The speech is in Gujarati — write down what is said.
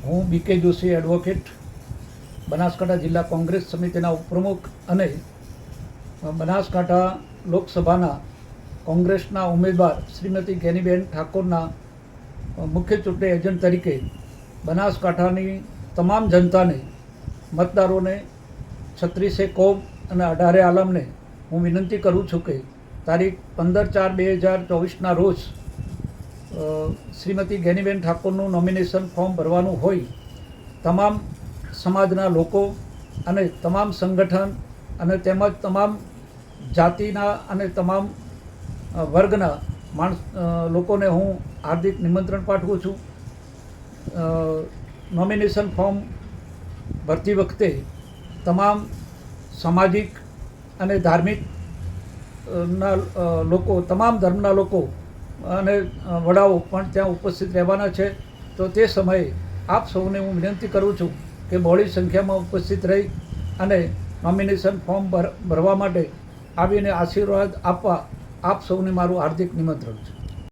હું બીકે જોશી એડવોકેટ, બનાસકાંઠા જિલ્લા કોંગ્રેસ સમિતિના ઉપપ્રમુખ અને બનાસકાંઠા લોકસભાના કોંગ્રેસના ઉમેદવાર શ્રીમતી ગેનીબેન ઠાકોરના મુખ્ય ચૂંટણી એજન્ટ તરીકે બનાસકાંઠાની તમામ જનતાને, મતદારોને, 36 કોમ અને 18 આલમને હું વિનંતી કરું છું કે તારીખ 15/4/2024ના રોજ શ્રીમતી ગેનીબેન ઠાકોરનું નોમિનેશન ફોર્મ ભરવાનું હોય. તમામ સમાજના લોકો અને તમામ સંગઠન અને તેમજ તમામ જાતિના અને તમામ વર્ગના લોકોને હું હાર્દિક નિમંત્રણ પાઠવું છું. નોમિનેશન ફોર્મ ભરતી વખતે તમામ સામાજિક અને ધાર્મિક ના લોકો, તમામ ધર્મના લોકો અને વડાઓ પણ ત્યાં ઉપસ્થિત રહેવાના છે. તો તે સમયે આપ સૌને હું વિનંતી કરું છું કે બહોળી સંખ્યામાં ઉપસ્થિત રહી અને નોમિનેશન ફોર્મ ભરવા માટે આવીને આશીર્વાદ આપવા આપ સૌને મારું હાર્દિક નિમંત્રણ છે.